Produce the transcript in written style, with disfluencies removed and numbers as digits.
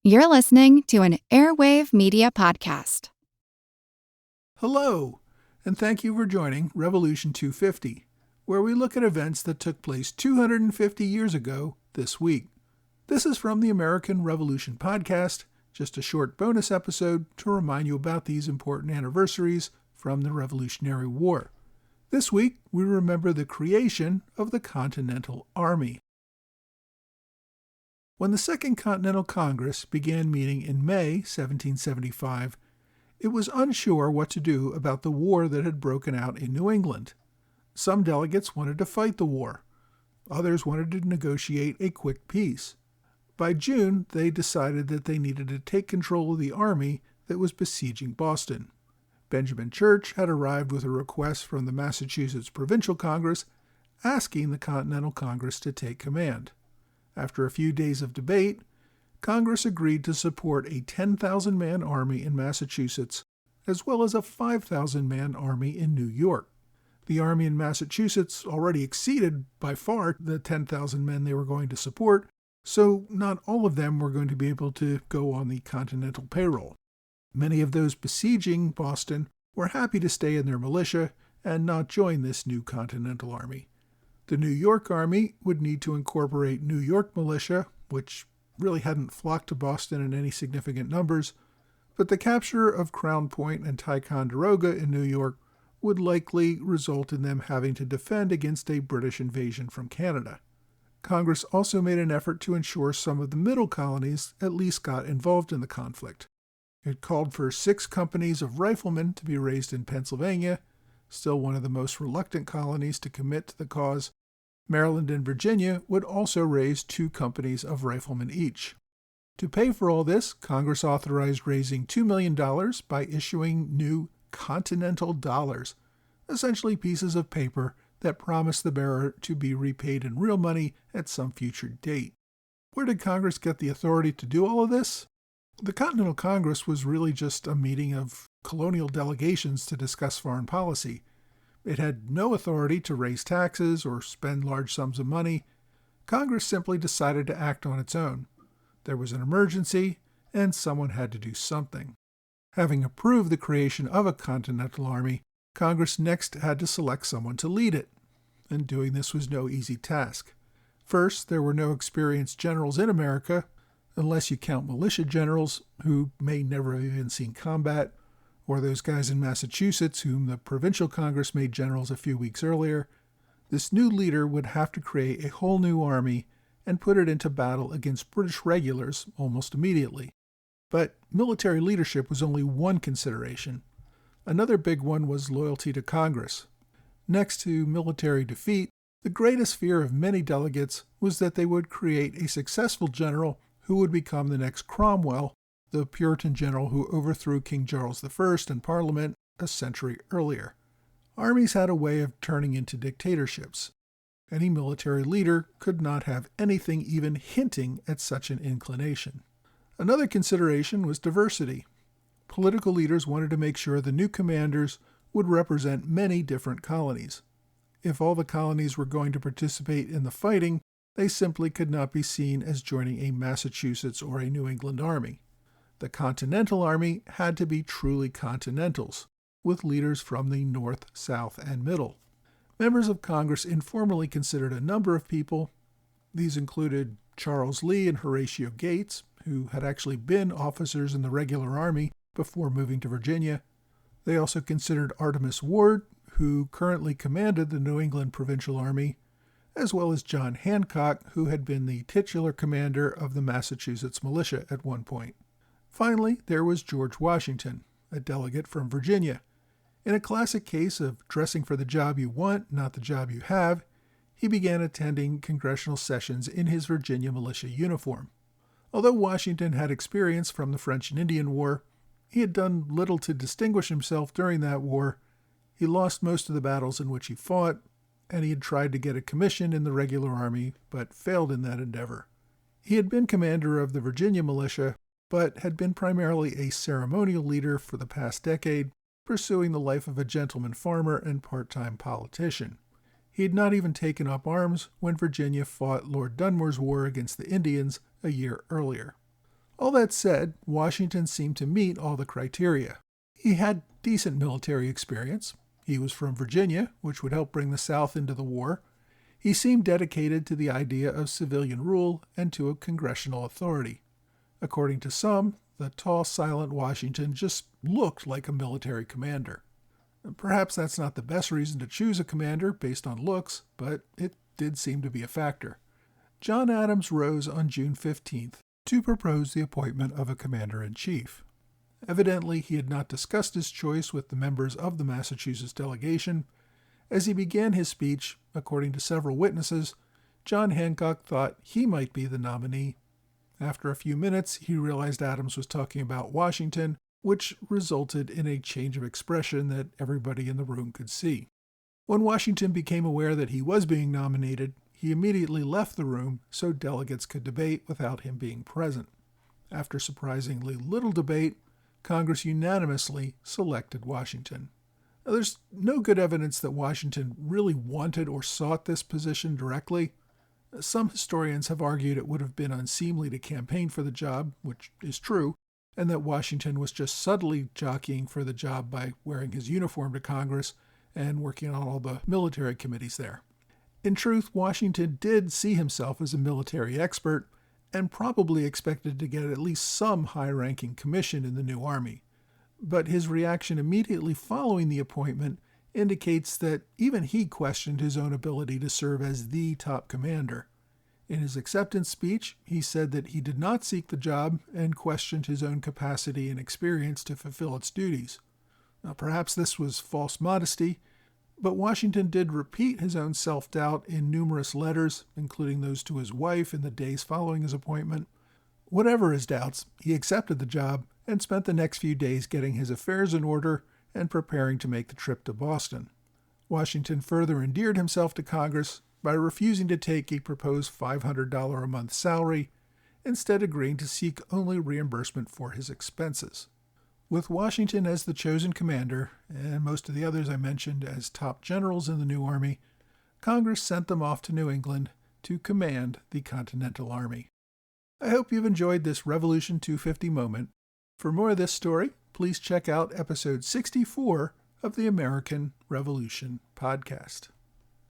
You're listening to an Airwave Media Podcast. Hello, and thank you for joining Revolution 250, where we look at events that took place 250 years ago this week. This is from the American Revolution Podcast, just a short bonus episode to remind you about these important anniversaries from the Revolutionary War. This week, we remember the creation of the Continental Army. When the Second Continental Congress began meeting in May 1775, it was unsure what to do about the war that had broken out in New England. Some delegates wanted to fight the war. Others wanted to negotiate a quick peace. By June, they decided that they needed to take control of the army that was besieging Boston. Benjamin Church had arrived with a request from the Massachusetts Provincial Congress asking the Continental Congress to take command. After a few days of debate, Congress agreed to support a 10,000-man army in Massachusetts, as well as a 5,000-man army in New York. The army in Massachusetts already exceeded by far the 10,000 men they were going to support, so not all of them were going to be able to go on the Continental payroll. Many of those besieging Boston were happy to stay in their militia and not join this new Continental Army. The New York Army would need to incorporate New York militia, which really hadn't flocked to Boston in any significant numbers, but the capture of Crown Point and Ticonderoga in New York would likely result in them having to defend against a British invasion from Canada. Congress also made an effort to ensure some of the middle colonies at least got involved in the conflict. It called for 6 companies of riflemen to be raised in Pennsylvania, still one of the most reluctant colonies to commit to the cause. Maryland and Virginia would also raise 2 companies of riflemen each. To pay for all this, Congress authorized raising $2 million by issuing new Continental dollars, essentially pieces of paper that promised the bearer to be repaid in real money at some future date. Where did Congress get the authority to do all of this? The Continental Congress was really just a meeting of colonial delegations to discuss foreign policy. It had no authority to raise taxes or spend large sums of money. Congress simply decided to act on its own. There was an emergency, and someone had to do something. Having approved the creation of a Continental Army, Congress next had to select someone to lead it, and doing this was no easy task. First, there were no experienced generals in America, unless you count militia generals who may never have even seen combat, or those guys in Massachusetts whom the Provincial Congress made generals a few weeks earlier. This new leader would have to create a whole new army and put it into battle against British regulars almost immediately. But military leadership was only one consideration. Another big one was loyalty to Congress. Next to military defeat, the greatest fear of many delegates was that they would create a successful general who would become the next Cromwell, the Puritan general who overthrew King Charles I in Parliament a century earlier. Armies had a way of turning into dictatorships. Any military leader could not have anything even hinting at such an inclination. Another consideration was diversity. Political leaders wanted to make sure the new commanders would represent many different colonies. If all the colonies were going to participate in the fighting, they simply could not be seen as joining a Massachusetts or a New England army. The Continental Army had to be truly continentals, with leaders from the North, South, and Middle. Members of Congress informally considered a number of people. These included Charles Lee and Horatio Gates, who had actually been officers in the regular army before moving to Virginia. They also considered Artemus Ward, who currently commanded the New England Provincial Army, as well as John Hancock, who had been the titular commander of the Massachusetts militia at one point. Finally, there was George Washington, a delegate from Virginia. In a classic case of dressing for the job you want, not the job you have, he began attending congressional sessions in his Virginia militia uniform. Although Washington had experience from the French and Indian War, he had done little to distinguish himself during that war. He lost most of the battles in which he fought, and he had tried to get a commission in the regular army, but failed in that endeavor. He had been commander of the Virginia militia, but had been primarily a ceremonial leader for the past decade, pursuing the life of a gentleman farmer and part-time politician. He had not even taken up arms when Virginia fought Lord Dunmore's war against the Indians a year earlier. All that said, Washington seemed to meet all the criteria. He had decent military experience. He was from Virginia, which would help bring the South into the war. He seemed dedicated to the idea of civilian rule and to a congressional authority. According to some, the tall, silent Washington just looked like a military commander. Perhaps that's not the best reason to choose a commander based on looks, but it did seem to be a factor. John Adams rose on June 15th to propose the appointment of a commander-in-chief. Evidently, he had not discussed his choice with the members of the Massachusetts delegation. As he began his speech, according to several witnesses, John Hancock thought he might be the nominee. After a few minutes, he realized Adams was talking about Washington, which resulted in a change of expression that everybody in the room could see. When Washington became aware that he was being nominated, he immediately left the room so delegates could debate without him being present. After surprisingly little debate, Congress unanimously selected Washington. Now, there's no good evidence that Washington really wanted or sought this position directly. Some historians have argued it would have been unseemly to campaign for the job, which is true, and that Washington was just subtly jockeying for the job by wearing his uniform to Congress and working on all the military committees there. In truth, Washington did see himself as a military expert and probably expected to get at least some high-ranking commission in the new army. But his reaction immediately following the appointment indicates that even he questioned his own ability to serve as the top commander. In his acceptance speech, he said that he did not seek the job and questioned his own capacity and experience to fulfill its duties. Now, perhaps this was false modesty, but Washington did repeat his own self-doubt in numerous letters, including those to his wife in the days following his appointment. Whatever his doubts, he accepted the job and spent the next few days getting his affairs in order and preparing to make the trip to Boston. Washington further endeared himself to Congress by refusing to take a proposed $500 a month salary, instead agreeing to seek only reimbursement for his expenses. With Washington as the chosen commander, and most of the others I mentioned as top generals in the new army, Congress sent them off to New England to command the Continental Army. I hope you've enjoyed this Revolution 250 moment. For more of this story, please check out episode 64 of the American Revolution podcast.